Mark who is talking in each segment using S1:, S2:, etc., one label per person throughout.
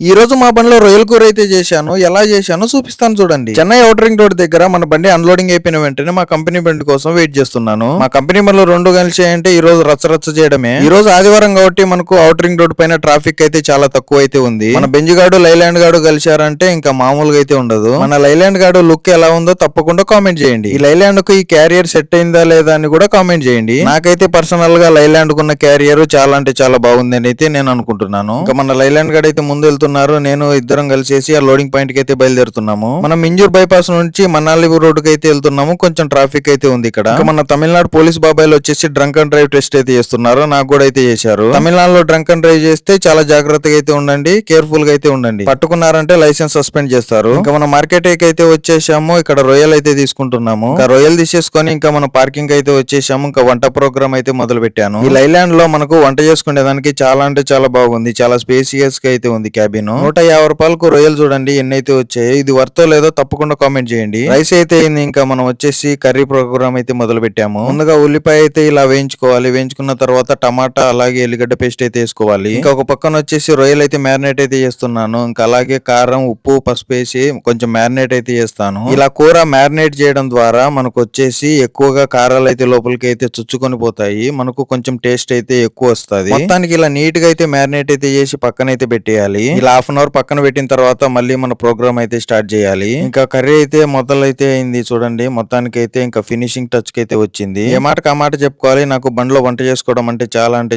S1: ఈ రోజు మా బండిలో రొయ్యల కూర అయితే చేశాను. ఎలా చేశానో చూపిస్తాను చూడండి. చెన్నై ఔటర్ రింగ్ రోడ్ దగ్గర మన బండి అన్లోడింగ్ అయిపోయిన వెంటనే మా కంపెనీ బండి కోసం వెయిట్ చేస్తున్నాను. మా కంపెనీ బండ్లు రెండు కలిసి అంటే ఈ రోజు రచ్చరచ్చ చేయడమే. ఈ రోజు ఆదివారం కాబట్టి మనకు ఔటర్ రింగ్ రోడ్ పైన ట్రాఫిక్ అయితే చాలా తక్కువ అయితే ఉంది. మన బెంజ్ గాడు లైలాండ్ గాడు కలిశారంటే ఇంకా మామూలుగా అయితే ఉండదు. మన లైలాండ్ గాడు లుక్ ఎలా ఉందో తప్పకుండా కామెంట్ చేయండి. ఈ లైలాండ్ కు ఈ క్యారియర్ సెట్ అయిందా లేదా అని కూడా కామెంట్ చేయండి. నాకైతే పర్సనల్ గా లైలాండ్ కున్న క్యారియర్ చాలా అంటే చాలా బాగుంది అని అయితే నేను అనుకుంటున్నాను. ఇంకా మన లైలాండ్ గాడు అయితే ముందు వెళ్తున్నారు. నేను ఇద్దరం కలిసేసి ఆ లోడింగ్ పాయింట్ కి అయితే బయలుదేరుతున్నాము. మనం ఇంజూర్ బైపాస్ నుంచి మనాలి రోడ్ కి అయితే వెళ్తున్నాము. కొంచెం ట్రాఫిక్ అయితే ఉంది ఇక్కడ. మన తమిళనాడు పోలీస్ బాబాయిలు వచ్చేసి డ్రంక్ అండ్ డ్రైవ్ టెస్ట్ అయితే చేస్తున్నారు. నాకు కూడా అయితే చేశారు. తమిళనాడులో డ్రంక్ అండ్ డ్రైవ్ చేస్తే చాలా జాగ్రత్తగా అయితే ఉండండి, కేర్ఫుల్ గా అయితే ఉండండి. పట్టుకున్నారంటే లైసెన్స్ సస్పెండ్ చేస్తారు. ఇంకా మన మార్కెట్ అయితే వచ్చేసాము. ఇక్కడ రొయ్యలు అయితే తీసుకుంటున్నాము. ఇంకా రొయ్యలు తీసేసుకొని ఇంకా మన పార్కింగ్ అయితే వచ్చేసాము. ఇంకా వంట ప్రోగ్రామ్ అయితే మొదలు పెట్టాను. ఈ లైలాండ్ లో మనకు వంట చేసుకునే దానికి చాలా అంటే చాలా బాగుంది. చాలా స్పేసియస్ గా అయితే ఉంది క్యాబిన్. 150 రూపాయలకు రొయ్యలు చూడండి ఎన్ని అయితే వచ్చాయి. ఇది వర్తో లేదో తప్పకుండా కామెంట్ చేయండి. రైస్ అయితే ఇంకా మనం వచ్చేసి కర్రీ ప్రోగ్రామ్ అయితే మొదలు పెట్టాము. ముందుగా ఉల్లిపాయ అయితే ఇలా వేయించుకోవాలి. వేయించుకున్న తర్వాత టమాటా అలాగే ఎల్లిగడ్డ పేస్ట్ అయితే వేసుకోవాలి. ఇంకా ఒక పక్కన వచ్చేసి రొయ్యలు అయితే మ్యారినేట్ అయితే చేస్తున్నాను. ఇంకా అలాగే కారం ఉప్పు పసుపు వేసి కొంచెం మ్యారినేట్ అయితే చేస్తాను. ఇలా కూర మ్యారినేట్ చేయడం ద్వారా మనకు వచ్చేసి ఎక్కువగా కారాలు అయితే లోపలికి అయితే చుచ్చుకొని పోతాయి. మనకు కొంచెం టేస్ట్ అయితే ఎక్కువ వస్తుంది. మొత్తానికి ఇలా నీట్ గా అయితే మ్యారినేట్ అయితే చేసి పక్కన అయితే పెట్టేయాలి. ఇలా హాఫ్ అన్ అవర్ పక్కన పెట్టిన తర్వాత మళ్ళీ మన ప్రోగ్రామ్ అయితే స్టార్ట్ చేయాలి. ఇంకా కర్రీ అయితే మొదలైతే అయింది చూడండి. మొత్తానికి అయితే ఇంకా ఫినిషింగ్ టచ్ కి అయితే వచ్చింది. ఏ మాటకు ఆ మాట చెప్పుకోవాలి. నాకు బండ్లో వంట చేసుకోవడం అంటే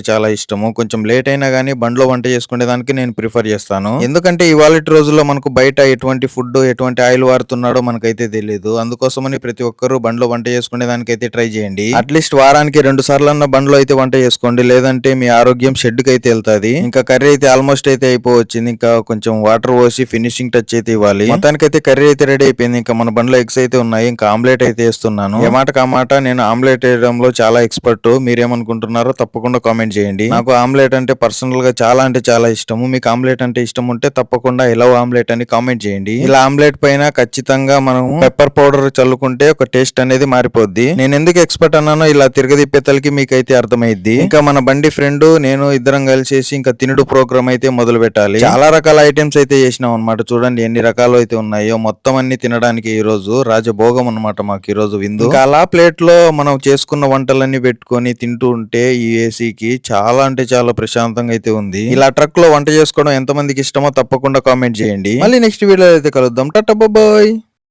S1: చాలా ఇష్టము. కొంచెం లేట్ అయినా గానీ బండ్లో వంట చేసుకునే దానికి నేను ప్రిఫర్ చేస్తాను. ఎందుకంటే ఇవాళ రోజుల్లో మనకు బయట ఎటువంటి ఫుడ్ ఎటువంటి ఆయిల్ వాడుతున్నాడో మనకైతే తెలియదు. అందుకోసమని ప్రతి ఒక్కరు బండ్లో వంట చేసుకునే దానికైతే ట్రై చేయండి. అట్లీస్ట్ వారానికి 2 సార్లు అన్న బండ్లో అయితే వంట చేసుకోండి. లేదంటే మీ ఆరోగ్యం షెడ్ కి అయితే వెళ్తాది. ఇంకా కర్రీ అయితే ఆల్మోస్ట్ అయితే అయిపోవచ్చింది. ఇంకా కొంచెం వాటర్ పోసి ఫినిషింగ్ టచ్ అయితే ఇవ్వాలి. మొత్తానికైతే కర్రీ అయితే రెడీ అయిపోయింది. ఇంకా మన బండ్లో ఎగ్స్ అయితే ఉన్నాయి. ఇంకా ఆమ్లెట్ అయితే వేస్తున్నాను. ఏ మాట కామాట నేను ఆమ్లెట్ వేయడంలో చాలా ఎక్స్పర్ట్. మీరేమనుకుంటున్నారో తప్పకుండా కామెంట్ చేయండి. నాకు ఆమ్లెట్ అంటే పర్సనల్ గా చాలా అంటే చాలా ఇష్టము. మీకు ఆమ్లెట్ అంటే ఇష్టం ఉంటే తప్పకుండా ఎలా ఆమ్లెట్ అని కామెంట్ చేయండి. ఇలా ఆమ్లెట్ పైన ఖచ్చితంగా మనం పెప్పర్ పౌడర్ చల్లుకుంటే ఒక టేస్ట్ అనేది మారిపోద్ది. నేను ఎందుకు ఎక్స్పర్ట్ అన్నానో ఇలా తిరగదిప్పేతలకి మీకైతే అర్థమైద్ది. ఇంకా మన బండి ఫ్రెండ్ నేను ఇద్దరం కలిసేసి ఇంకా తినుడు ప్రోగ్రామ్ అయితే మొదలు పెట్టాలి. చాలా రకాల ఐటమ్స్ అయితే చేసినాం అనమాట. చూడండి ఎన్ని రకాలు అయితే ఉన్నాయో. మొత్తం అన్ని తినడానికి ఈ రోజు రాజభోగం అనమాట మాకు ఈ రోజు విందు. ఇంకా అలా ప్లేట్ లో మనం చేసుకున్న వంటలన్నీ పెట్టుకొని తింటూ ఉంటే ఈ ఏసీకి చాలా అంటే చాలా ప్రశాంతంగా అయితే ఉంది. ఇలా ట్రక్ లో వంట చేసుకోవడం ఎంత మందికి ఇష్టమో తప్పకుండా కామెంట్ చేయండి. మళ్ళీ నెక్స్ట్ వీడియో అయితే కలుద్దాం. టాటా బాయ్.